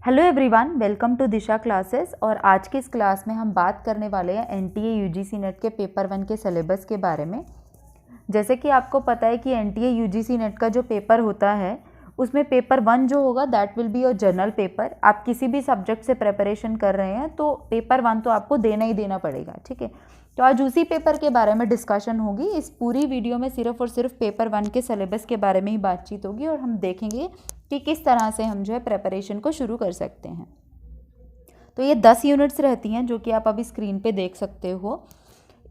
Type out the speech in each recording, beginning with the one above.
Hello everyone, welcome to Disha classes. और आज की इस क्लास में हम बात करने वाले हैं एनटीए यूजीसी नेट के पेपर 1 के सिलेबस के बारे में। जैसे कि आपको पता है कि एनटीए यूजीसी नेट का जो पेपर होता है उसमें पेपर 1 जो होगा that will be your general paper. आप किसी भी सब्जेक्ट से प्रिपरेशन कर रहे हैं तो पेपर 1 तो आपको देना ही देना पड़ेगा, ठीक है। तो आज उसी पेपर के बारे में डिस्कशन होगी। इस पूरी वीडियो में सिर्फ और सिर्फ पेपर 1 के सिलेबस के बारे में ही बातचीत होगी और हम देखेंगे कि किस तरह से हम जो है प्रिपरेशन को शुरू कर सकते हैं। तो ये 10 यूनिट्स रहती हैं जो कि आप अभी स्क्रीन पे देख सकते हो।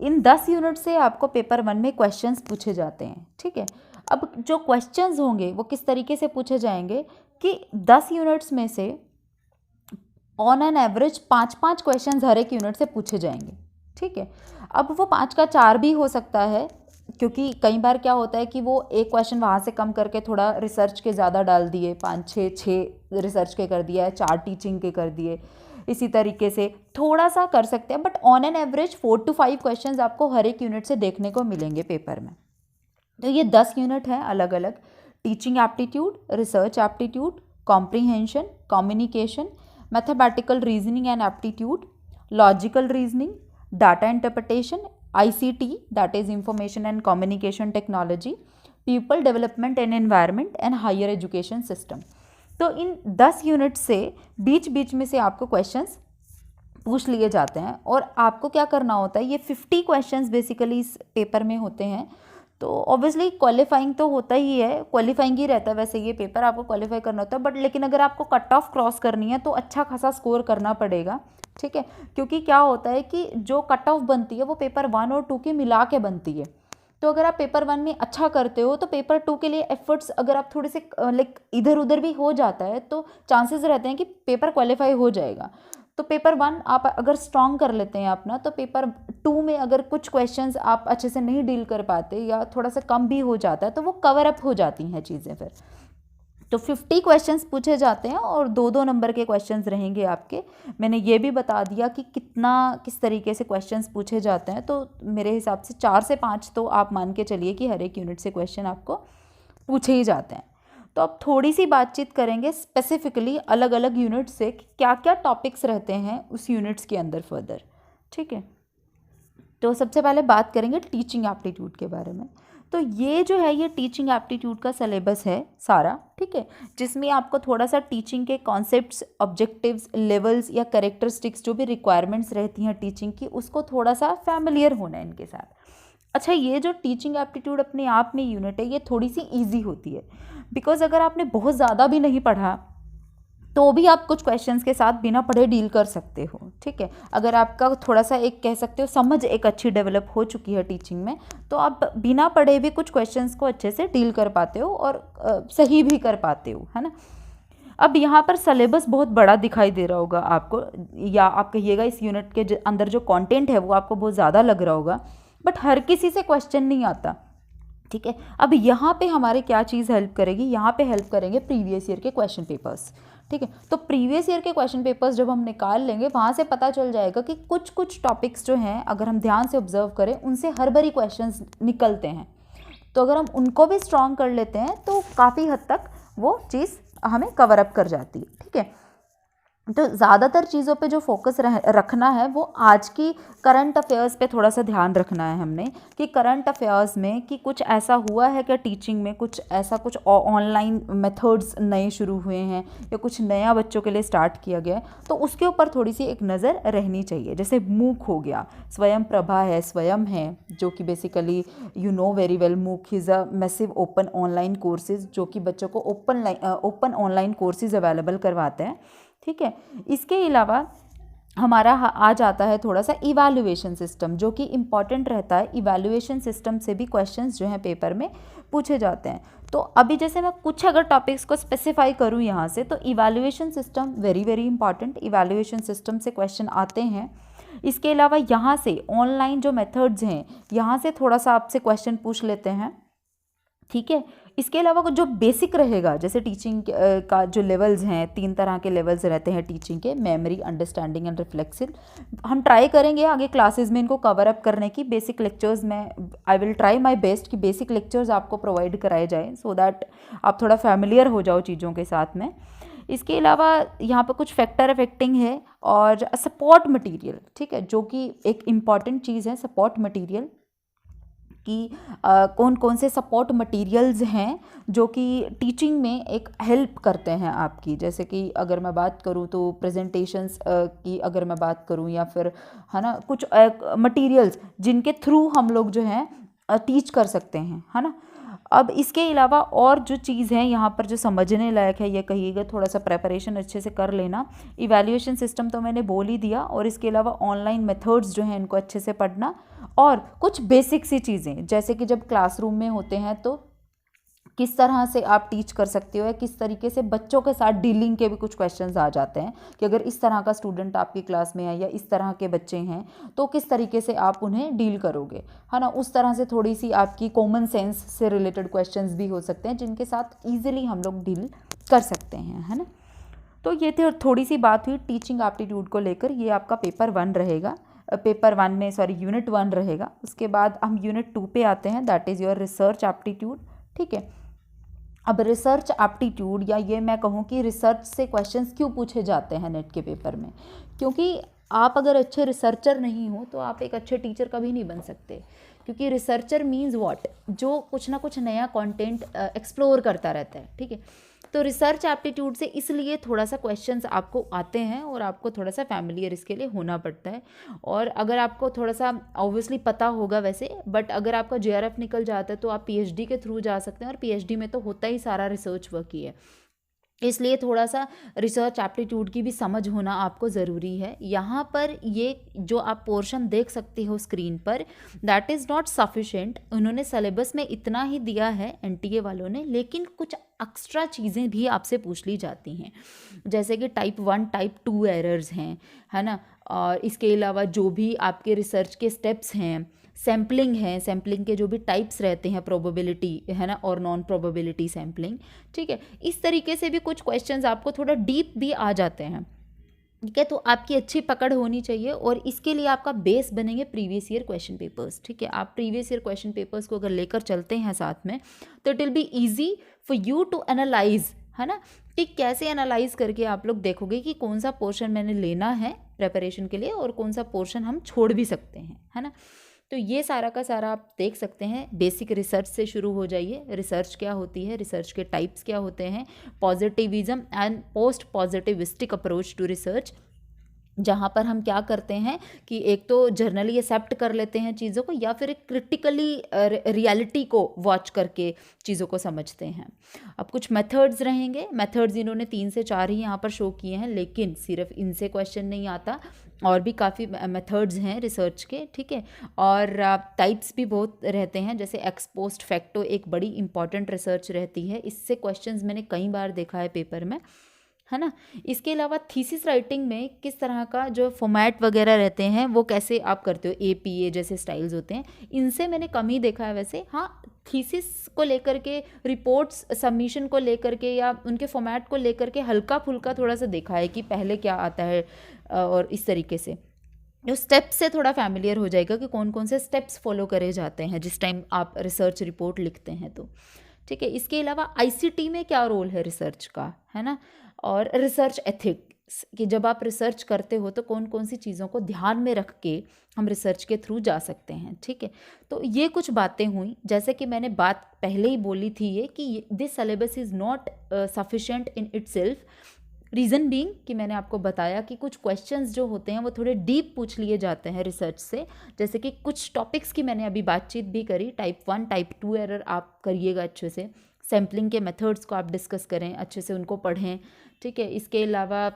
इन 10 यूनिट से आपको पेपर 1 में क्वेश्चंस पूछे जाते हैं, ठीक है। अब जो क्वेश्चंस होंगे वो किस तरीके से पूछे जाएंगे कि 10 यूनिट्स में से ऑन एन एवरेज 5-5 क्वेश्चंस हर एक यूनिट से पूछे जाएंगे, ठीक है। अब वो 5 का 4 भी हो सकता है, क्योंकि कई बार क्या होता है कि वो एक क्वेश्चन वहाँ से कम करके थोड़ा रिसर्च के ज़्यादा डाल दिए, 5-6 रिसर्च के कर दिया है, 4 टीचिंग के कर दिए, इसी तरीके से थोड़ा सा कर सकते हैं। But on an average 4 to 5 questions आपको हर एक यूनिट से देखने को मिलेंगे पेपर में। तो ये 10 यूनिट हैं अलग अलग: teaching aptitude, research aptitude, comprehension, communication, mathematical reasoning and aptitude, logical reasoning, data interpretation, ICT that is information and communication technology, people development and environment and higher education system। तो इन 10 unit से बीच बीच में से आपको questions पूछ लिए जाते हैं और आपको क्या करना होता है, ये 50 क्वेश्चंस बेसिकली इस पेपर में होते हैं। तो ऑब्वियसली क्वालिफाइंग तो होता ही है, क्वालिफाइंग ही रहता है वैसे ये पेपर, आपको क्वालिफाई करना होता है। बट लेकिन अगर आपको कट ऑफ क्रॉस करनी है तो अच्छा खासा स्कोर करना पड़ेगा, ठीक है। क्योंकि क्या होता है कि जो कट ऑफ बनती है वो पेपर 1 और 2 की मिला के बनती है। तो अगर आप पेपर 1 में अच्छा करते हो तो पेपर 2 के लिए एफर्ट्स अगर आप थोड़े से लाइक इधर उधर भी हो जाता है तो चांसेस रहते हैं कि पेपर क्वालिफाई हो जाएगा। तो पेपर 1 आप अगर स्ट्रॉन्ग कर लेते हैं अपना, तो पेपर 2 में अगर कुछ क्वेश्चंस आप अच्छे से नहीं डील कर पाते या थोड़ा सा कम भी हो जाता है तो वो कवर अप हो जाती हैं चीज़ें फिर। तो 50 क्वेश्चंस पूछे जाते हैं और 2-2 नंबर के क्वेश्चंस रहेंगे आपके। मैंने ये भी बता दिया कि किस तरीके से क्वेश्चंस पूछे जाते हैं। तो मेरे हिसाब से 4 से 5 तो आप मान के चलिए कि हर एक यूनिट से क्वेश्चन आपको पूछे ही जाते हैं। तो अब थोड़ी सी बातचीत करेंगे स्पेसिफिकली अलग अलग यूनिट से कि क्या क्या टॉपिक्स रहते हैं उस यूनिट्स के अंदर फर्दर, ठीक है। तो सबसे पहले बात करेंगे टीचिंग एप्टीट्यूड के बारे में। तो ये जो है ये टीचिंग एप्टीट्यूड का सिलेबस है सारा, ठीक है, जिसमें आपको थोड़ा सा टीचिंग के कॉन्सेप्ट्स, ऑब्जेक्टिव्स, लेवल्स या कैरेक्टरिस्टिक्स जो भी रिक्वायरमेंट्स रहती हैं टीचिंग की, उसको थोड़ा सा फैमिलियर होना है इनके साथ। अच्छा, ये जो टीचिंग एप्टीट्यूड अपने आप में यूनिट है ये थोड़ी सी ईजी होती है, बिकॉज अगर आपने बहुत ज़्यादा भी नहीं पढ़ा तो भी आप कुछ क्वेश्चंस के साथ बिना पढ़े डील कर सकते हो, ठीक है। अगर आपका थोड़ा सा एक कह सकते हो समझ एक अच्छी डेवलप हो चुकी है टीचिंग में, तो आप बिना पढ़े भी कुछ क्वेश्चंस को अच्छे से डील कर पाते हो और सही भी कर पाते हो, है ना। अब यहाँ पर सिलेबस बहुत बड़ा दिखाई दे रहा होगा आपको, या आप कहिएगा इस यूनिट के अंदर जो कॉन्टेंट है वो आपको बहुत ज़्यादा लग रहा होगा, बट हर किसी से क्वेश्चन नहीं आता, ठीक है। अब यहाँ पे हमारे क्या चीज़ हेल्प करेगी, यहाँ पे हेल्प करेंगे प्रीवियस ईयर के क्वेश्चन पेपर्स, ठीक है। तो प्रीवियस ईयर के क्वेश्चन पेपर्स जब हम निकाल लेंगे वहाँ से पता चल जाएगा कि कुछ कुछ टॉपिक्स जो हैं अगर हम ध्यान से ऑब्जर्व करें उनसे हर बारी क्वेश्चंस निकलते हैं। तो अगर हम उनको भी स्ट्रॉन्ग कर लेते हैं तो काफ़ी हद तक वो चीज़ हमें कवर अप कर जाती है, ठीक है। तो ज़्यादातर चीज़ों पे जो फोकस रखना है वो आज की करंट अफेयर्स पे थोड़ा सा ध्यान रखना है हमने, कि करंट अफेयर्स में कि कुछ ऐसा हुआ है क्या टीचिंग में, कुछ ऐसा कुछ ऑनलाइन मेथड्स नए शुरू हुए हैं या कुछ नया बच्चों के लिए स्टार्ट किया गया है, तो उसके ऊपर थोड़ी सी एक नज़र रहनी चाहिए। जैसे मूक हो गया, स्वयं प्रभा है, स्वयं है, जो कि basically you know very well, MOOC is a massive open online courses जो कि बच्चों को ओपन ऑनलाइन कोर्सेज अवेलेबल करवाते हैं, ठीक है। इसके अलावा हमारा आ जाता है थोड़ा सा इवैल्यूएशन सिस्टम, जो कि इम्पॉर्टेंट रहता है। इवैल्यूएशन सिस्टम से भी क्वेश्चंस जो हैं पेपर में पूछे जाते हैं। तो अभी जैसे मैं कुछ अगर टॉपिक्स को स्पेसिफाई करूं यहाँ से, तो evaluation system very very important, evaluation system से क्वेश्चन आते हैं। इसके अलावा यहाँ से ऑनलाइन जो मेथड्स हैं यहाँ से थोड़ा सा आपसे क्वेश्चन पूछ लेते हैं, ठीक है। इसके अलावा जो बेसिक रहेगा, जैसे टीचिंग का जो लेवल्स हैं, 3 तरह के लेवल्स रहते हैं टीचिंग के: मेमोरी, अंडरस्टैंडिंग एंड रिफ्लेक्सिव। हम ट्राई करेंगे आगे क्लासेस में इनको कवर अप करने की। बेसिक लेक्चर्स में I will try my best कि बेसिक लेक्चर्स आपको प्रोवाइड कराए जाए, सो दैट आप थोड़ा फैमिलियर हो जाओ चीज़ों के साथ में। इसके अलावा यहाँ पर कुछ फैक्टर अफेक्टिंग है और सपोर्ट मटेरियल, ठीक है, जो कि एक इम्पॉर्टेंट चीज़ है सपोर्ट मटेरियल कि कौन कौन से सपोर्ट मटेरियल्स हैं जो कि टीचिंग में एक हेल्प करते हैं आपकी। जैसे कि अगर मैं बात करूँ तो प्रेजेंटेशंस की अगर मैं बात करूँ, या फिर है ना कुछ मटेरियल्स जिनके थ्रू हम लोग जो है टीच कर सकते हैं, है ना। अब इसके अलावा और जो चीज़ है यहाँ पर जो समझने लायक है, ये कहिएगा थोड़ा सा प्रेपरेशन अच्छे से कर लेना। इवैल्यूएशन सिस्टम तो मैंने बोल ही दिया, और इसके अलावा ऑनलाइन मेथड्स जो हैं इनको अच्छे से पढ़ना, और कुछ बेसिक सी चीज़ें जैसे कि जब क्लासरूम में होते हैं तो किस तरह से आप टीच कर सकते हो, या किस तरीके से बच्चों के साथ डीलिंग के भी कुछ क्वेश्चंस आ जाते हैं कि अगर इस तरह का स्टूडेंट आपकी क्लास में है या इस तरह के बच्चे हैं तो किस तरीके से आप उन्हें डील करोगे, है ना। उस तरह से थोड़ी सी आपकी कॉमन सेंस से रिलेटेड क्वेश्चंस भी हो सकते हैं जिनके साथ ईजिली हम लोग डील कर सकते हैं, है ना। तो ये थोड़ी सी बात हुई टीचिंग एप्टीट्यूड को लेकर। ये आपका पेपर 1 रहेगा, पेपर 1 में सॉरी यूनिट 1 रहेगा। उसके बाद हम यूनिट 2 पे आते हैं, that is your research aptitude, ठीक है। अब रिसर्च एप्टीट्यूड, या ये मैं कहूँ कि रिसर्च से क्वेश्चंस क्यों पूछे जाते हैं नेट के पेपर में, क्योंकि आप अगर अच्छे रिसर्चर नहीं हो तो आप एक अच्छे टीचर कभी नहीं बन सकते। क्योंकि रिसर्चर मीन्स व्हाट, जो कुछ ना कुछ नया कंटेंट एक्सप्लोर करता रहता है, ठीक है। तो रिसर्च एप्टीट्यूड से इसलिए थोड़ा सा क्वेश्चंस आपको आते हैं और आपको थोड़ा सा फैमिलियर इसके लिए होना पड़ता है। और अगर आपको थोड़ा सा ऑब्वियसली पता होगा वैसे, बट अगर आपका जेआरएफ निकल जाता है तो आप पीएचडी के थ्रू जा सकते हैं, और पीएचडी में तो होता ही सारा रिसर्च वर्क ही है, इसलिए थोड़ा सा रिसर्च एप्टीट्यूड की भी समझ होना आपको ज़रूरी है। यहाँ पर ये जो आप पोर्शन देख सकते हो स्क्रीन पर, दैट इज़ नॉट सफिशेंट। उन्होंने सिलेबस में इतना ही दिया है एनटीए वालों ने, लेकिन कुछ एक्स्ट्रा चीज़ें भी आपसे पूछ ली जाती हैं, जैसे कि टाइप 1 टाइप 2 एरर्स हैं, है ना। और इसके अलावा जो भी आपके रिसर्च के स्टेप्स हैं, सैम्पलिंग है, सैम्पलिंग के जो भी टाइप्स रहते हैं, प्रोबेबिलिटी है ना, और नॉन प्रोबेबिलिटी सैम्पलिंग, ठीक है। इस तरीके से भी कुछ क्वेश्चंस आपको थोड़ा डीप भी आ जाते हैं, ठीक है। तो आपकी अच्छी पकड़ होनी चाहिए, और इसके लिए आपका बेस बनेंगे प्रीवियस ईयर क्वेश्चन पेपर्स, ठीक है। आप प्रीवियस ईयर क्वेश्चन पेपर्स को अगर लेकर चलते हैं साथ में, तो it will be easy for you to analyse, है ना, कि कैसे एनालाइज करके आप लोग देखोगे कि कौन सा पोर्शन मैंने लेना है प्रेपरेशन के लिए और कौन सा पोर्शन हम छोड़ भी सकते हैं, है ना। तो ये सारा का सारा आप देख सकते हैं। बेसिक रिसर्च से शुरू हो जाइए। रिसर्च क्या होती है, रिसर्च के टाइप्स क्या होते हैं, positivism and post positivistic approach to research, जहाँ पर हम क्या करते हैं कि एक तो जर्नली एक्सेप्ट कर लेते हैं चीज़ों को, या फिर एक क्रिटिकली रियलिटी को वॉच करके चीज़ों को समझते हैं। अब कुछ मेथड्स रहेंगे। मेथड्स इन्होंने 3 से 4 ही यहाँ पर शो किए हैं, लेकिन सिर्फ इनसे क्वेश्चन नहीं आता, और भी काफ़ी मेथड्स हैं रिसर्च के, ठीक है। और टाइप्स भी बहुत रहते हैं, जैसे एक्स पोस्ट फैक्टो एक बड़ी इंपॉर्टेंट रिसर्च रहती है। इससे क्वेश्चंस मैंने कई बार देखा है पेपर में, है ना। इसके अलावा थीसिस राइटिंग में किस तरह का जो फॉर्मेट वगैरह रहते हैं वो कैसे आप करते हो, एपीए जैसे स्टाइल्स होते हैं, इनसे मैंने कम ही देखा है वैसे। हाँ, थीसिस को लेकर के, रिपोर्ट्स सबमिशन को लेकर के, या उनके फॉर्मेट को लेकर के हल्का फुल्का थोड़ा सा देखा है कि पहले क्या आता है, और इस तरीके से जो स्टेप्स से थोड़ा फैमिलियर हो जाएगा कि कौन कौन से स्टेप्स फॉलो करे जाते हैं जिस टाइम आप रिसर्च रिपोर्ट लिखते हैं तो, ठीक है। इसके अलावा आईसीटी में क्या रोल है रिसर्च का, है ना, और रिसर्च एथिक्स कि जब आप रिसर्च करते हो तो कौन कौन सी चीज़ों को ध्यान में रख के हम रिसर्च के थ्रू जा सकते हैं, ठीक है। तो ये कुछ बातें हुई, जैसे कि मैंने बात पहले ही बोली थी ये कि this syllabus is not sufficient in itself. Reason being कि मैंने आपको बताया कि कुछ क्वेश्चंस जो होते हैं वो थोड़े डीप पूछ लिए जाते हैं रिसर्च से, जैसे कि कुछ टॉपिक्स की मैंने अभी बातचीत भी करी। टाइप 1 टाइप 2 एरर आप करिएगा अच्छे से, सैम्पलिंग के मेथड्स को आप डिस्कस करें, अच्छे से उनको पढ़ें, ठीक है। इसके अलावा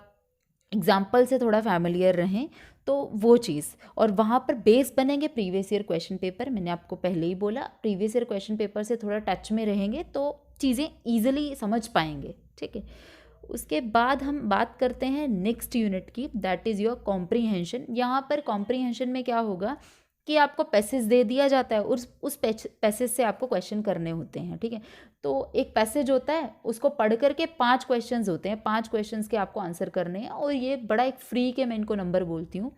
एग्जाम्पल से थोड़ा फैमिलियर रहें, तो वो चीज़, और वहाँ पर बेस बनेंगे प्रीवियस ईयर क्वेश्चन पेपर। मैंने आपको पहले ही बोला प्रीवियस ईयर क्वेश्चन पेपर से थोड़ा टच में रहेंगे तो चीज़ें ईजिली समझ पाएंगे, ठीक है। उसके बाद हम बात करते हैं नेक्स्ट यूनिट की, दैट इज़ योर कॉम्प्रीहेंशन। यहाँ पर कॉम्प्रीहेंशन में क्या होगा कि आपको पैसेज दे दिया जाता है, उस पैसेज से आपको क्वेश्चन करने होते हैं, ठीक है। तो एक पैसेज होता है, उसको पढ़ करके 5 क्वेश्चंस होते हैं, 5 क्वेश्चंस के आपको आंसर करने हैं, और ये बड़ा एक फ्री के मैं इनको नंबर बोलती हूँ,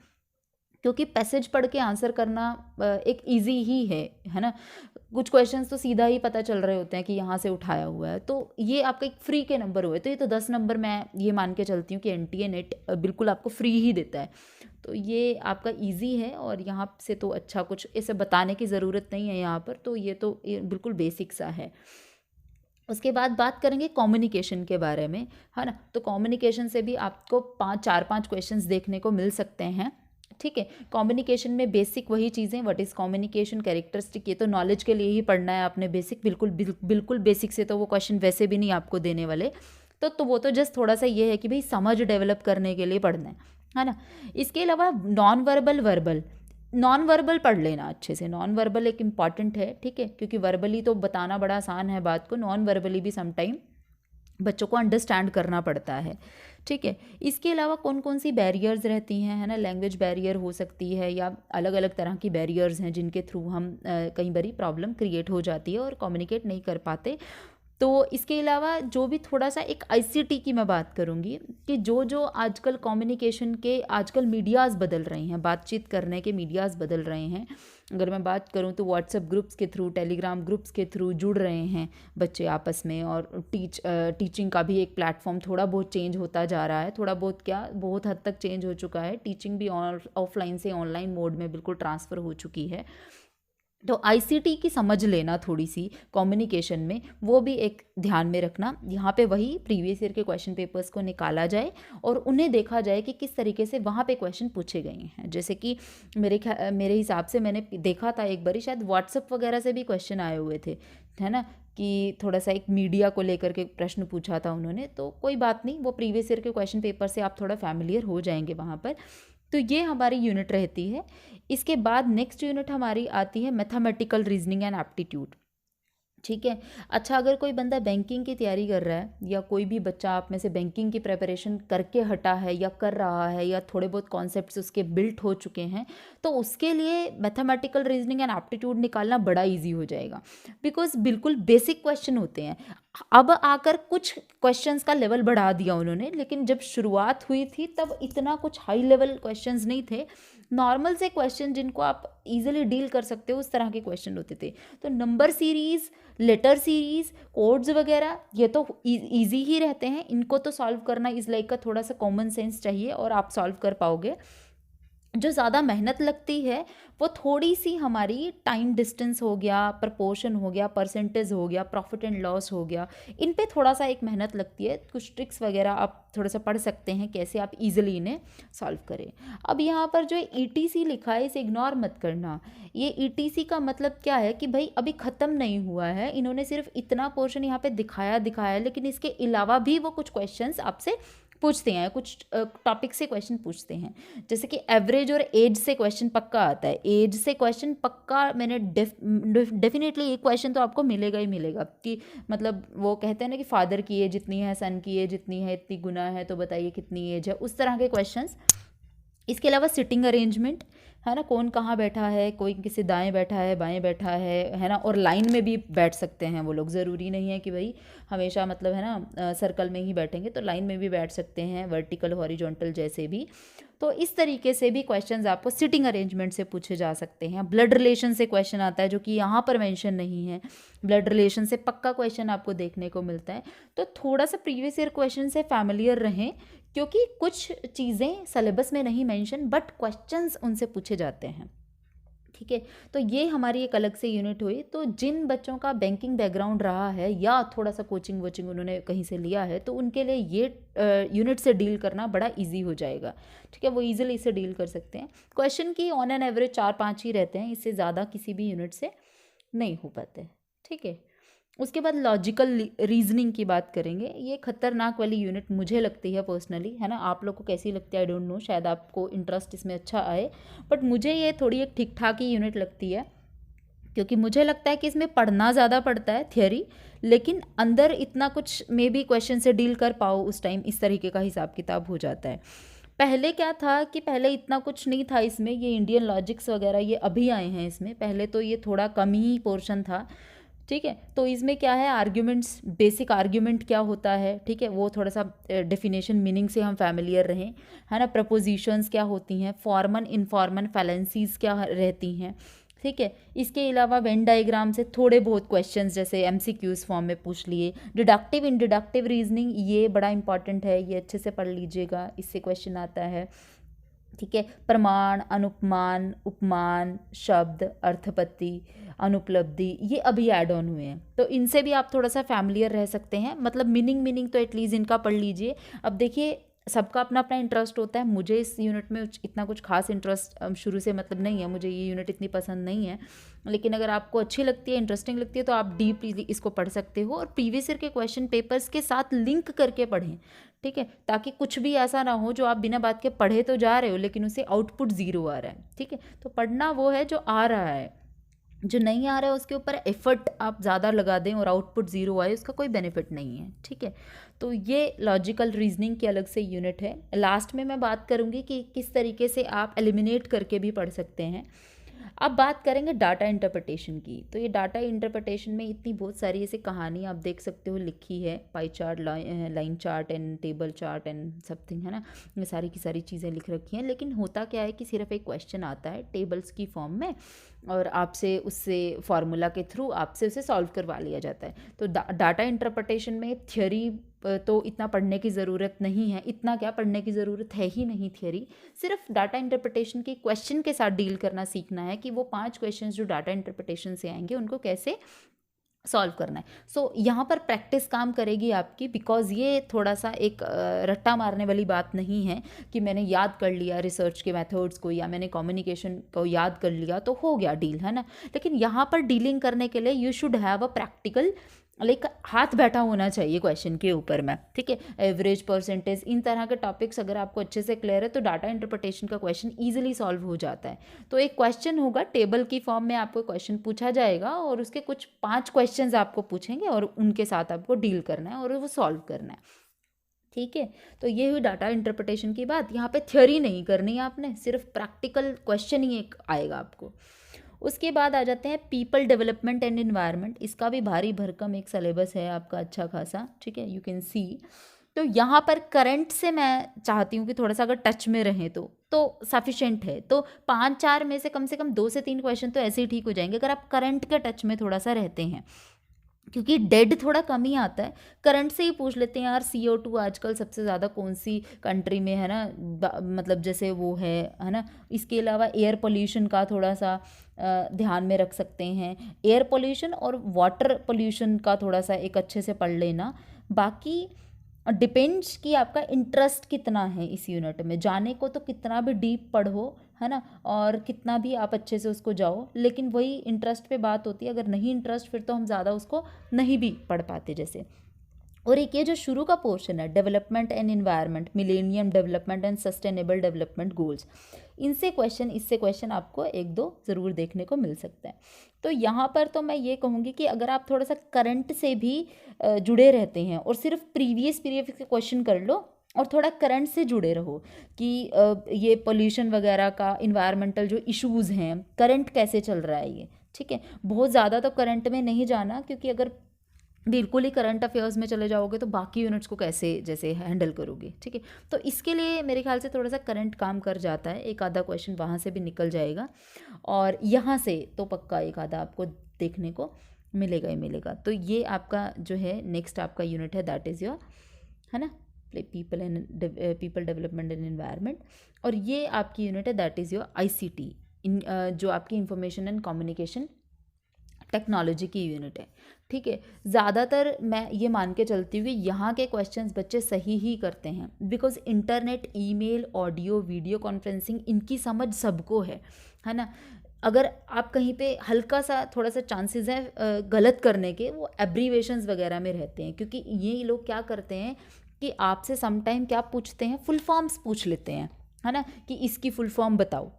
क्योंकि पैसेज पढ़ के आंसर करना एक इजी ही है ना। कुछ क्वेश्चंस तो सीधा ही पता चल रहे होते हैं कि यहाँ से उठाया हुआ है, तो ये आपका एक फ्री के नंबर हुए, तो ये तो 10 नंबर मैं ये मान के चलती हूँ कि एनटीए नेट बिल्कुल आपको फ्री ही देता है। तो ये आपका इजी है और यहाँ से तो अच्छा कुछ इसे बताने की ज़रूरत नहीं है यहाँ पर, तो ये बिल्कुल बेसिक सा है। उसके बाद बात करेंगे कम्युनिकेशन के बारे में, है ना। तो कम्युनिकेशन से भी आपको 4-5 क्वेश्चंस देखने को मिल सकते हैं, ठीक है। कम्युनिकेशन में बेसिक वही चीज़ें, व्हाट इज़ कम्युनिकेशन, कैरेक्टरिस्टिक, ये तो नॉलेज के लिए ही पढ़ना है आपने बेसिक, बिल्कुल बेसिक से तो वो क्वेश्चन वैसे भी नहीं आपको देने वाले, तो वो तो जस्ट थोड़ा सा ये है कि भाई समझ डेवलप करने के लिए पढ़ना है ना। इसके अलावा नॉन वर्बल पढ़ लेना अच्छे से, नॉन वर्बल एक इम्पॉर्टेंट है, ठीक है, क्योंकि वर्बली तो बताना बड़ा आसान है बात को, नॉन वर्बली भी समटाइम बच्चों को अंडरस्टैंड करना पड़ता है, ठीक है। इसके अलावा कौन कौन सी बैरियर्स रहती हैं, है ना, लैंग्वेज बैरियर हो सकती है या अलग अलग तरह की बैरियर्स हैं जिनके थ्रू हम कई बारी प्रॉब्लम क्रिएट हो जाती है और कम्युनिकेट नहीं कर पाते। तो इसके अलावा जो भी थोड़ा सा एक आईसीटी की मैं बात करूँगी कि जो आजकल कम्युनिकेशन के आजकल मीडियाज़ बदल रहे हैं, बातचीत करने के मीडियाज़ बदल रहे हैं। अगर मैं बात करूँ तो व्हाट्सएप ग्रुप्स के थ्रू, टेलीग्राम ग्रुप्स के थ्रू जुड़ रहे हैं बच्चे आपस में, और टीचिंग का भी एक प्लेटफॉर्म थोड़ा बहुत चेंज होता जा रहा है, थोड़ा बहुत क्या बहुत हद तक चेंज हो चुका है, टीचिंग भी ऑफलाइन से ऑनलाइन मोड में बिल्कुल ट्रांसफ़र हो चुकी है। तो आईसीटी की समझ लेना थोड़ी सी कम्युनिकेशन में, वो भी एक ध्यान में रखना। यहाँ पे वही प्रीवियस ईयर के क्वेश्चन पेपर्स को निकाला जाए और उन्हें देखा जाए कि किस तरीके से वहाँ पे क्वेश्चन पूछे गए हैं। जैसे कि मेरे हिसाब से मैंने देखा था एक बारी, शायद व्हाट्सएप वगैरह से भी क्वेश्चन आए हुए थे, है ना, कि थोड़ा सा एक मीडिया को लेकर के प्रश्न पूछा था उन्होंने। तो कोई बात नहीं, वो प्रीवियस ईयर के क्वेश्चन पेपर से आप थोड़ा फैमिलियर हो जाएंगे वहाँ पर। तो ये हमारी यूनिट रहती है। इसके बाद नेक्स्ट यूनिट हमारी आती है मैथमेटिकल रीजनिंग एंड एप्टीट्यूड, ठीक है। अच्छा, अगर कोई बंदा बैंकिंग की तैयारी कर रहा है या कोई भी बच्चा आप में से बैंकिंग की प्रिपरेशन करके हटा है या कर रहा है या थोड़े बहुत कॉन्सेप्ट्स उसके बिल्ट हो चुके हैं, तो उसके लिए मैथमेटिकल रीजनिंग एंड एप्टीट्यूड निकालना बड़ा इजी हो जाएगा, बिकॉज बिल्कुल बेसिक क्वेश्चन होते हैं। अब आकर कुछ क्वेश्चंस का लेवल बढ़ा दिया उन्होंने, लेकिन जब शुरुआत हुई थी तब इतना कुछ हाई लेवल क्वेश्चंस नहीं थे, नॉर्मल से क्वेश्चन जिनको आप इजीली डील कर सकते हो उस तरह के क्वेश्चन होते थे। तो number series, letter series, codes वगैरह ये तो इजी ही रहते हैं, इनको तो सॉल्व करना इस लाइक का थोड़ा सा कॉमन सेंस चाहिए और आप सॉल्व कर पाओगे। जो ज़्यादा मेहनत लगती है वो थोड़ी सी हमारी टाइम डिस्टेंस हो गया, प्रपोर्शन हो गया, परसेंटेज हो गया, प्रॉफिट एंड लॉस हो गया, इन पे थोड़ा सा एक मेहनत लगती है। कुछ ट्रिक्स वगैरह आप थोड़ा सा पढ़ सकते हैं कैसे आप इजीली इन्हें सॉल्व करें। अब यहाँ पर जो ईटीसी लिखा है इसे इग्नोर मत करना। ये ईटीसी का मतलब क्या है कि भाई अभी ख़त्म नहीं हुआ है, इन्होंने सिर्फ इतना पोर्शन यहाँ पे दिखाया है, लेकिन इसके अलावा भी वो कुछ क्वेश्चंस आपसे पूछते हैं, कुछ टॉपिक से क्वेश्चन पूछते हैं। जैसे कि एवरेज और एज से क्वेश्चन पक्का आता है, एज से क्वेश्चन पक्का, मैंने डेफिनेटली एक क्वेश्चन तो आपको मिलेगा ही मिलेगा कि मतलब वो कहते हैं ना कि फादर की एज इतनी है, सन की एज इतनी है, इतनी गुना है, तो बताइए कितनी एज है, उस तरह के क्वेश्चंस। इसके अलावा सिटिंग अरेंजमेंट, है ना, कौन कहाँ बैठा है, कोई किसी दाएं बैठा है, बाएं बैठा है ना, और लाइन में भी बैठ सकते हैं वो लोग, ज़रूरी नहीं है कि भाई हमेशा मतलब है ना सर्कल में ही बैठेंगे, तो लाइन में भी बैठ सकते हैं, वर्टिकल हॉरिजॉन्टल जैसे भी। तो इस तरीके से भी क्वेश्चंस आपको सिटिंग अरेंजमेंट से पूछे जा सकते हैं। ब्लड रिलेशन से क्वेश्चन आता है जो कि यहाँ पर मेंशन नहीं है, ब्लड रिलेशन से पक्का क्वेश्चन आपको देखने को मिलता है। तो थोड़ा सा प्रीवियस ईयर क्वेश्चन से फैमिलियर रहें, क्योंकि कुछ चीज़ें सिलेबस में नहीं मेंशन बट क्वेश्चंस उनसे पूछे जाते हैं, ठीक है। तो ये हमारी एक अलग से यूनिट हुई। तो जिन बच्चों का बैंकिंग बैकग्राउंड रहा है या थोड़ा सा कोचिंग वोचिंग उन्होंने कहीं से लिया है, तो उनके लिए ये यूनिट से डील करना बड़ा इजी हो जाएगा, ठीक है, वो इजीली इसे डील कर सकते हैं। क्वेश्चन की ऑन एन एवरेज 4-5 ही रहते हैं, इससे ज़्यादा किसी भी यूनिट से नहीं हो पाते, ठीक है। उसके बाद लॉजिकल रीजनिंग की बात करेंगे। ये खतरनाक वाली यूनिट मुझे लगती है पर्सनली, है ना, आप लोग को कैसी लगती है आई डोंट नो, शायद आपको इंटरेस्ट इसमें अच्छा आए, बट मुझे ये थोड़ी एक ठीक ठाक ही यूनिट लगती है, क्योंकि मुझे लगता है कि इसमें पढ़ना ज़्यादा पड़ता है थियोरी, लेकिन अंदर इतना कुछ मे बी क्वेश्चन से डील कर पाओ उस टाइम, इस तरीके का हिसाब किताब हो जाता है। पहले क्या था कि पहले इतना कुछ नहीं था इसमें, ये इंडियन लॉजिक्स वगैरह ये अभी आए हैं इसमें, पहले तो ये थोड़ा कम ही पोर्शन था, ठीक है। तो इसमें क्या है, आर्ग्यूमेंट्स, बेसिक आर्ग्यूमेंट क्या होता है, ठीक है, वो थोड़ा सा डेफिनेशन मीनिंग से हम फैमिलियर रहें, है ना। प्रपोजिशंस क्या होती हैं, फॉर्मल इनफॉर्मल फैलेंसीज क्या रहती हैं, ठीक है। इसके अलावा वेन डायग्राम से थोड़े बहुत क्वेश्चंस जैसे एमसीक्यूज फॉर्म में पूछ लिए। डिडक्टिव इन डिडक्टिव रीजनिंग ये बड़ा इंपॉर्टेंट है, ये अच्छे से पढ़ लीजिएगा, इससे क्वेश्चन आता है, ठीक है। प्रमाण, अनुपमान, उपमान, शब्द, अर्थपत्ति, अनुपलब्धि, ये अभी ऐड ऑन हुए हैं, तो इनसे भी आप थोड़ा सा फैमिलियर रह सकते हैं। मतलब मीनिंग तो एटलीस्ट इनका पढ़ लीजिए। अब देखिए सबका अपना अपना इंटरेस्ट होता है, मुझे इस यूनिट में इतना कुछ खास इंटरेस्ट शुरू से मतलब नहीं है, मुझे ये यूनिट इतनी पसंद नहीं है, लेकिन अगर आपको अच्छी लगती है, इंटरेस्टिंग लगती है, तो आप डीपली इसको पढ़ सकते हो और प्रीवियस ईयर के क्वेश्चन पेपर्स के साथ लिंक करके पढ़ें, ठीक है, ताकि कुछ भी ऐसा ना हो जो आप बिना बात के पढ़े तो जा रहे हो लेकिन उसे आउटपुट ज़ीरो आ रहा है, ठीक है। तो पढ़ना वो है जो आ रहा है, जो नहीं आ रहा है उसके ऊपर एफर्ट आप ज़्यादा लगा दें और आउटपुट ज़ीरो आए, उसका कोई बेनिफिट नहीं है, ठीक है। तो ये लॉजिकल रीजनिंग की अलग से यूनिट है। लास्ट में मैं बात करूँगी कि किस तरीके से आप एलिमिनेट करके भी पढ़ सकते हैं। अब बात करेंगे डाटा इंटरप्रिटेशन की। तो ये डाटा इंटरप्रिटेशन में इतनी बहुत सारी ऐसी कहानी आप देख सकते हो लिखी है, pie chart, line chart and table chart and something, है ना, ये सारी की सारी चीज़ें लिख रखी हैं। लेकिन होता क्या है कि सिर्फ एक क्वेश्चन आता है टेबल्स की फॉर्म में और आपसे उससे फार्मूला के थ्रू आपसे उसे सॉल्व करवा लिया जाता है। तो डाटा इंटरप्रिटेशन में थ्योरी तो इतना पढ़ने की ज़रूरत नहीं है, इतना क्या पढ़ने की ज़रूरत है ही नहीं थ्योरी, सिर्फ डाटा इंटरप्रिटेशन के क्वेश्चन के साथ डील करना सीखना है कि वो 5 क्वेश्चन जो डाटा इंटरप्रिटेशन से आएंगे उनको कैसे सॉल्व करना है। सो यहाँ पर प्रैक्टिस काम करेगी आपकी, बिकॉज ये थोड़ा सा एक रट्टा मारने वाली बात नहीं है कि मैंने याद कर लिया रिसर्च के मेथड्स को या मैंने कम्युनिकेशन को याद कर लिया तो हो गया डील, है ना। लेकिन यहाँ पर डीलिंग करने के लिए you should have a practical, like हाथ बैठा होना चाहिए क्वेश्चन के ऊपर में, ठीक है। एवरेज, परसेंटेज, इन तरह के टॉपिक्स अगर आपको अच्छे से क्लियर है तो डाटा इंटरप्रिटेशन का क्वेश्चन ईजिली सॉल्व हो जाता है। तो एक क्वेश्चन होगा टेबल की फॉर्म में, आपको क्वेश्चन पूछा जाएगा और उसके कुछ 5 क्वेश्चंस आपको पूछेंगे और उनके साथ आपको डील करना है और वो सॉल्व करना है, ठीक है। तो ये हुई डाटा इंटरप्रिटेशन की बात। यहाँ पे थ्योरी नहीं करनी है आपने, सिर्फ प्रैक्टिकल क्वेश्चन ही एक आएगा आपको। उसके बाद आ जाते हैं पीपल डेवलपमेंट एंड एनवायरनमेंट। इसका भी भारी भरकम एक सिलेबस है आपका अच्छा खासा, ठीक है, यू कैन सी। तो यहाँ पर करंट से मैं चाहती हूँ कि थोड़ा सा अगर टच में रहें तो सफिशेंट है। तो 5-4 में से कम 2 से 3 क्वेश्चन तो ऐसे ही ठीक हो जाएंगे अगर आप करंट के टच में थोड़ा सा रहते हैं, क्योंकि डेड थोड़ा कम ही आता है। करंट से ही पूछ लेते हैं यार, CO2 आजकल सबसे ज़्यादा कौन सी कंट्री में है ना, मतलब जैसे वो है ना। इसके अलावा एयर पोल्यूशन का थोड़ा सा ध्यान में रख सकते हैं, एयर पोल्यूशन और वाटर पोल्यूशन का थोड़ा सा एक अच्छे से पढ़ लेना। बाकी डिपेंड्स कि आपका इंटरेस्ट कितना है इस यूनिट में जाने को, तो कितना भी डीप पढ़ो, है ना, और कितना भी आप अच्छे से उसको जाओ, लेकिन वही इंटरेस्ट पे बात होती है। अगर नहीं इंटरेस्ट फिर तो हम ज़्यादा उसको नहीं भी पढ़ पाते जैसे। और एक ये जो शुरू का पोर्शन है development and environment, millennium development and sustainable development goals, इससे क्वेश्चन आपको 1-2 ज़रूर देखने को मिल सकता है। तो यहाँ पर तो मैं ये कहूँगी कि अगर आप थोड़ा सा करंट से भी जुड़े रहते हैं और सिर्फ प्रीवियस पीरियड के क्वेश्चन कर लो और थोड़ा करंट से जुड़े रहो कि ये पोल्यूशन वगैरह का, इन्वायरमेंटल जो इश्यूज़ हैं, करंट कैसे चल रहा है ये, ठीक है। बहुत ज़्यादा तो करंट में नहीं जाना, क्योंकि अगर बिल्कुल ही करंट अफेयर्स में चले जाओगे तो बाकी यूनिट्स को कैसे जैसे हैंडल करोगे, ठीक है। तो इसके लिए मेरे ख्याल से थोड़ा सा करंट काम कर जाता है, एक आधा क्वेश्चन वहाँ से भी निकल जाएगा और यहाँ से तो पक्का एक आधा आपको देखने को मिलेगा ही मिलेगा। तो ये आपका जो है नेक्स्ट आपका यूनिट है, दैट इज़ योर, है ना, पीपल डेवलपमेंट एंड एनवायरनमेंट। और ये आपकी यूनिट है दैट इज़ योर ICT, जो आपकी इंफॉर्मेशन एंड कम्युनिकेशन टेक्नोलॉजी की यूनिट है, ठीक है। ज़्यादातर मैं ये मान के चलती हूँ कि यहाँ के क्वेश्चंस बच्चे सही ही करते हैं, because internet, email, audio, video conferencing, इनकी समझ सबको है ना। अगर आप कहीं पे हल्का सा थोड़ा सा चांसेस है गलत करने के, वो एब्रीवेशंस वगैरह में रहते हैं, क्योंकि ये लोग क्या करते हैं कि आपसे समटाइम क्या पूछते हैं, फुल फॉर्म्स पूछ लेते हैं, है ना, कि इसकी फुल फॉर्म बताओ,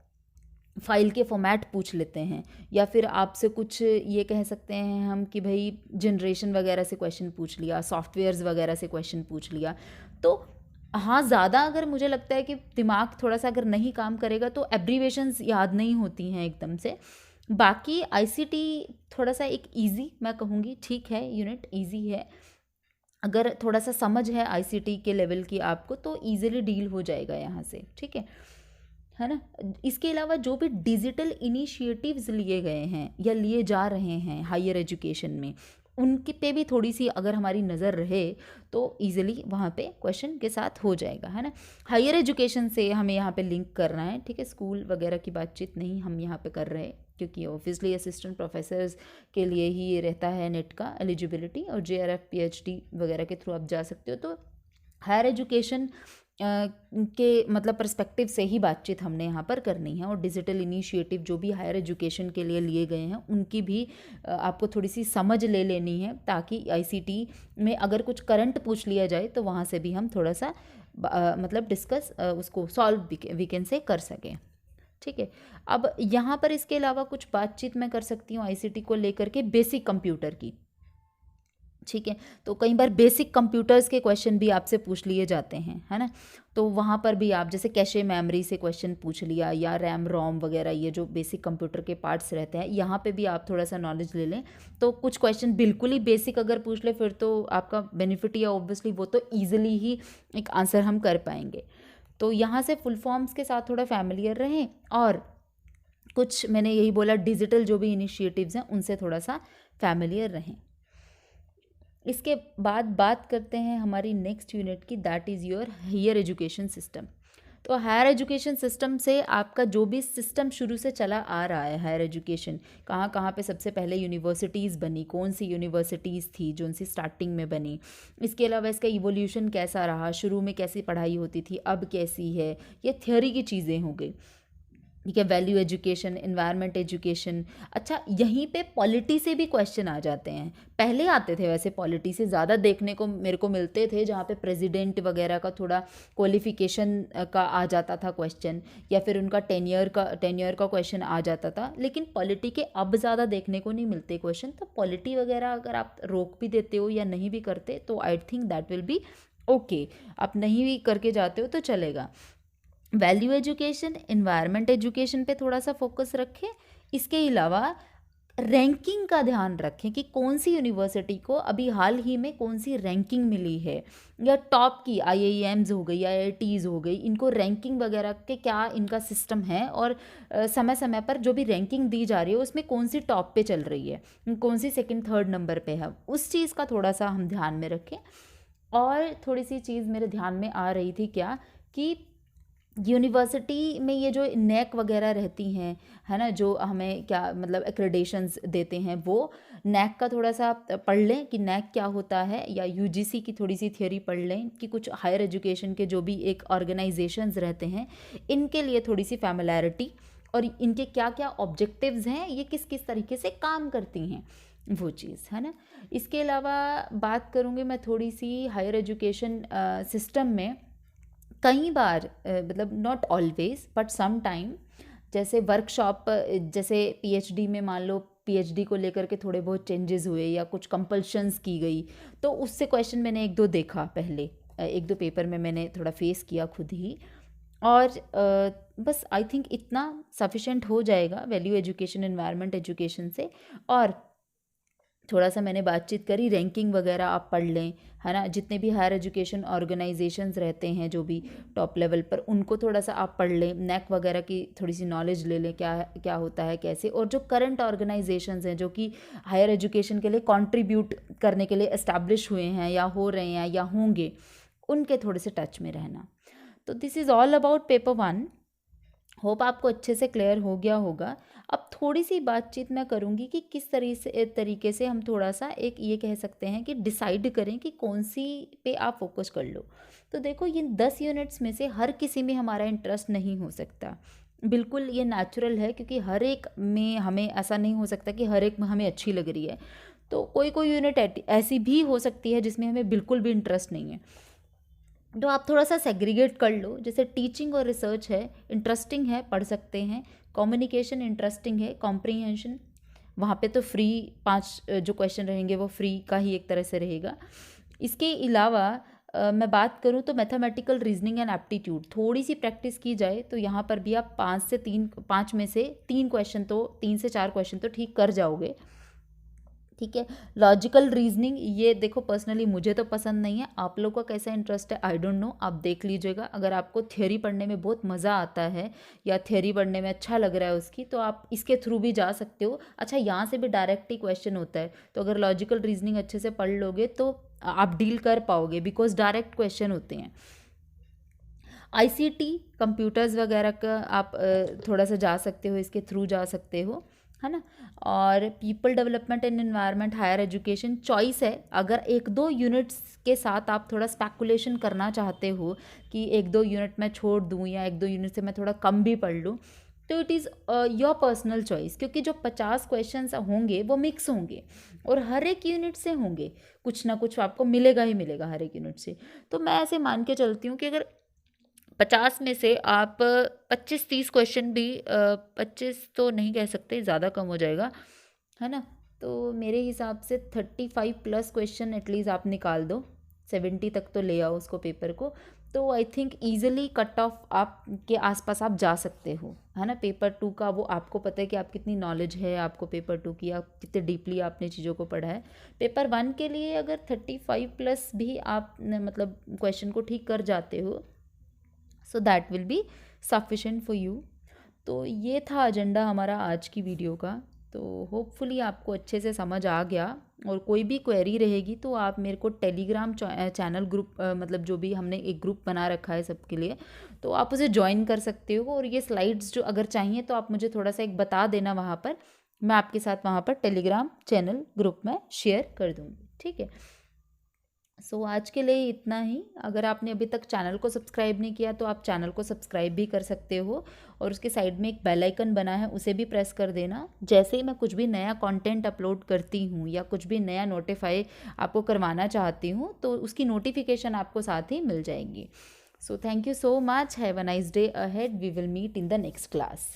फाइल के फॉर्मेट पूछ लेते हैं, या फिर आपसे कुछ ये कह सकते हैं हम कि भाई जनरेशन वगैरह से क्वेश्चन पूछ लिया, सॉफ्टवेयर्स वगैरह से क्वेश्चन पूछ लिया। तो हाँ, ज़्यादा अगर मुझे लगता है कि दिमाग थोड़ा सा अगर नहीं काम करेगा तो एब्रीवेशंस याद नहीं होती हैं एकदम से। बाकी ICT थोड़ा सा एक ईजी मैं कहूँगी, ठीक है, यूनिट ईजी है। अगर थोड़ा सा समझ है ICT के लेवल की आपको तो ईजिली डील हो जाएगा यहाँ से, ठीक है। है ना। इसके अलावा जो भी डिजिटल इनिशिएटिव्स लिए गए हैं या लिए जा रहे हैं हायर एजुकेशन में, उनके पे भी थोड़ी सी अगर हमारी नज़र रहे तो इजीली वहाँ पे क्वेश्चन के साथ हो जाएगा, है ना। हायर एजुकेशन से हमें यहाँ पे लिंक करना है, ठीक है। स्कूल वगैरह की बातचीत नहीं हम यहाँ पे कर रहे हैं, क्योंकि ऑब्वियसली असिस्टेंट प्रोफेसर्स के लिए ही ये रहता है नेट का एलिजिबिलिटी, और JRF PhD वगैरह के थ्रू आप जा सकते हो। तो हायर एजुकेशन के मतलब पर्सपेक्टिव से ही बातचीत हमने यहाँ पर करनी है, और डिजिटल इनिशिएटिव जो भी हायर एजुकेशन के लिए लिए गए हैं उनकी भी आपको थोड़ी सी समझ ले लेनी है, ताकि ICT में अगर कुछ करंट पूछ लिया जाए तो वहाँ से भी हम थोड़ा सा मतलब डिस्कस उसको सॉल्व वी कैन से कर सकें, ठीक है। अब यहाँ पर इसके अलावा कुछ बातचीत मैं कर सकती हूँ ICT को लेकर के बेसिक कंप्यूटर की, ठीक है। तो कई बार बेसिक कंप्यूटर्स के क्वेश्चन भी आपसे पूछ लिए जाते हैं, है ना। तो वहाँ पर भी आप जैसे कैशे मेमोरी से क्वेश्चन पूछ लिया, या रैम रोम वगैरह, ये जो बेसिक कंप्यूटर के पार्ट्स रहते हैं, यहाँ पे भी आप थोड़ा सा नॉलेज ले लें। तो कुछ क्वेश्चन बिल्कुल ही बेसिक अगर पूछ ले फिर तो आपका बेनिफिट ही है, ऑब्वियसली वो तो ईजिली ही एक आंसर हम कर पाएंगे। तो यहाँ से फुल फॉर्म्स के साथ थोड़ा फैमिलियर रहें, और कुछ मैंने यही बोला डिजिटल जो भी इनिशिएटिव्स हैं उनसे थोड़ा सा फैमिलियर रहें। इसके बाद बात करते हैं हमारी नेक्स्ट यूनिट की, that is your higher education system. तो हायर एजुकेशन सिस्टम से आपका जो भी सिस्टम शुरू से चला आ रहा है, हायर एजुकेशन कहाँ कहाँ पे सबसे पहले यूनिवर्सिटीज़ बनी, कौन सी यूनिवर्सिटीज़ थी जो उनसी स्टार्टिंग में बनी, इसके अलावा इसका इवोल्यूशन कैसा रहा, शुरू में कैसी पढ़ाई होती थी, अब कैसी है, ये थ्योरी की चीज़ें हो गई, ठीक है। Value education, environment education. अच्छा, यहीं पे पॉलिटी से भी क्वेश्चन आ जाते हैं। पहले आते थे वैसे, पॉलिटी से ज़्यादा देखने को मेरे को मिलते थे, जहाँ पे प्रेसिडेंट वगैरह का थोड़ा क्वालिफिकेशन का आ जाता था क्वेश्चन, या फिर उनका टेन्योर का क्वेश्चन आ जाता था। लेकिन पॉलिटी के अब ज़्यादा देखने को नहीं मिलते क्वेश्चन। तो पॉलिटी वगैरह अगर आप रोक भी देते हो या नहीं भी करते तो I think that will be okay, आप नहीं भी करके जाते हो तो चलेगा। वैल्यू एजुकेशन, एनवायरनमेंट एजुकेशन पे थोड़ा सा फोकस रखें। इसके अलावा रैंकिंग का ध्यान रखें कि कौन सी यूनिवर्सिटी को अभी हाल ही में कौन सी रैंकिंग मिली है, या टॉप की IIMs हो गई, IITs हो गई, इनको रैंकिंग वगैरह के क्या इनका सिस्टम है, और समय समय पर जो भी रैंकिंग दी जा रही है उसमें कौन सी टॉप पे चल रही है, कौन सी सेकंड थर्ड नंबर पे है, उस चीज़ का थोड़ा सा हम ध्यान में रखें। और थोड़ी सी चीज़ मेरे ध्यान में आ रही थी क्या, कि यूनिवर्सिटी में ये जो नैक वगैरह रहती हैं, है ना, जो हमें क्या मतलब एक्रेडिशंस देते हैं, वो नैक का थोड़ा सा पढ़ लें कि नैक क्या होता है, या UGC की थोड़ी सी थियोरी पढ़ लें कि कुछ हायर एजुकेशन के जो भी एक ऑर्गेनाइजेशंस रहते हैं इनके लिए थोड़ी सी फैमिलैरिटी, और इनके क्या क्या ऑब्जेक्टिव्स हैं, ये किस किस तरीके से काम करती हैं, वो चीज़, है ना। इसके अलावा बात करूँगी मैं थोड़ी सी हायर एजुकेशन सिस्टम में कई बार मतलब not always but some time, जैसे वर्कशॉप, जैसे PhD में मान लो PhD को लेकर के थोड़े बहुत चेंजेस हुए या कुछ कंपल्शंस की गई, तो उससे क्वेश्चन मैंने एक दो देखा पहले, एक दो पेपर में मैंने थोड़ा फेस किया खुद ही। और बस आई थिंक इतना सफिशेंट हो जाएगा वैल्यू एजुकेशन, एनवायरनमेंट एजुकेशन से। और थोड़ा सा मैंने बातचीत करी, रैंकिंग वगैरह आप पढ़ लें, है ना। जितने भी हायर एजुकेशन ऑर्गेनाइजेशंस रहते हैं जो भी टॉप लेवल पर, उनको थोड़ा सा आप पढ़ लें, नैक वगैरह की थोड़ी सी नॉलेज ले लें, क्या क्या होता है कैसे। और जो करंट ऑर्गेनाइजेशंस हैं जो कि हायर एजुकेशन के लिए कंट्रीब्यूट करने के लिए एस्टैब्लिश हुए हैं या हो रहे हैं या होंगे, उनके थोड़े से टच में रहना। तो this is all about paper 1। Hope आपको अच्छे से क्लियर हो गया होगा। अब थोड़ी सी बातचीत मैं करूँगी कि किस तरीके से हम थोड़ा सा एक ये कह सकते हैं कि डिसाइड करें कि कौन सी पे आप फोकस कर लो। तो देखो, ये 10 यूनिट्स में से हर किसी में हमारा इंटरेस्ट नहीं हो सकता, बिल्कुल ये नेचुरल है, क्योंकि हर एक में हमें ऐसा नहीं हो सकता कि हर एक में हमें अच्छी लग रही है। तो कोई कोई यूनिट ऐसी भी हो सकती है जिसमें हमें बिल्कुल भी इंटरेस्ट नहीं है। तो आप थोड़ा सा सेग्रीगेट कर लो, जैसे टीचिंग और रिसर्च है, इंटरेस्टिंग है, पढ़ सकते हैं। कम्युनिकेशन इंटरेस्टिंग है, कॉम्प्रीहेंशन, वहाँ पे तो फ्री 5 जो क्वेश्चन रहेंगे वो फ्री का ही एक तरह से रहेगा। इसके अलावा मैं बात करूँ तो मैथमेटिकल रीजनिंग एंड एप्टीट्यूड थोड़ी सी प्रैक्टिस की जाए तो यहाँ पर भी आप 5 में से 3 क्वेश्चन तो 3 से 4 क्वेश्चन तो ठीक कर जाओगे। ठीक है। लॉजिकल रीजनिंग, ये देखो पर्सनली मुझे तो पसंद नहीं है, आप लोगों का कैसा इंटरेस्ट है आई डोंट नो, आप देख लीजिएगा। अगर आपको थ्योरी पढ़ने में बहुत मज़ा आता है या थ्योरी पढ़ने में अच्छा लग रहा है उसकी, तो आप इसके थ्रू भी जा सकते हो। अच्छा, यहाँ से भी डायरेक्ट ही क्वेश्चन होता है, तो अगर लॉजिकल रीजनिंग अच्छे से पढ़ लोगे तो आप डील कर पाओगे, बिकॉज डायरेक्ट क्वेश्चन होते हैं। आईसीटी कंप्यूटर्स वगैरह का आप थोड़ा सा जा सकते हो, इसके थ्रू जा सकते हो, है ना। और people development and environment, higher education choice है। अगर एक दो यूनिट्स के साथ आप थोड़ा स्पेकुलेशन करना चाहते हो कि एक दो यूनिट मैं छोड़ दूँ या एक दो यूनिट से मैं थोड़ा कम भी पढ़ लूँ, तो it is your personal choice, क्योंकि जो 50 क्वेश्चन होंगे वो मिक्स होंगे और हर एक यूनिट से होंगे, कुछ ना कुछ आपको मिलेगा ही मिलेगा हर एक यूनिट से। तो मैं ऐसे मान के चलती हूँ कि अगर 50 में से आप 25-30 क्वेश्चन भी 25 तो नहीं कह सकते, ज़्यादा कम हो जाएगा, है ना। तो मेरे हिसाब से 35 प्लस क्वेश्चन एटलीस्ट आप निकाल दो, 70 तक तो ले आओ उसको पेपर को, तो I think easily cut off आप के आसपास आप जा सकते हो, है ना। पेपर 2 का वो आपको पता है कि आप कितनी नॉलेज है आपको पेपर 2 की, आप कितने डीपली आपने चीज़ों को पढ़ा है। पेपर 1 के लिए अगर 35 प्लस भी आप मतलब क्वेश्चन को ठीक कर जाते हो, so that will be sufficient for you. तो ये था एजेंडा हमारा आज की वीडियो का। तो होपफुली आपको अच्छे से समझ आ गया, और कोई भी क्वेरी रहेगी तो आप मेरे को टेलीग्राम चैनल ग्रुप मतलब जो भी हमने एक ग्रुप बना रखा है सबके लिए, तो आप उसे ज्वाइन कर सकते हो। और ये स्लाइड्स जो अगर चाहिए तो आप मुझे थोड़ा सा एक बता देना वहाँ पर, मैं आपके साथ वहाँ पर टेलीग्राम चैनल ग्रुप में शेयर कर दूँगी, ठीक है। सो आज के लिए इतना ही। अगर आपने अभी तक चैनल को सब्सक्राइब नहीं किया तो आप चैनल को सब्सक्राइब भी कर सकते हो, और उसके साइड में एक बेल आइकन बना है उसे भी प्रेस कर देना। जैसे ही मैं कुछ भी नया कंटेंट अपलोड करती हूँ या कुछ भी नया नोटिफाई आपको करवाना चाहती हूँ तो उसकी नोटिफिकेशन आपको साथ ही मिल जाएगी। So thank you so much, have a nice day ahead, we will meet in the next class.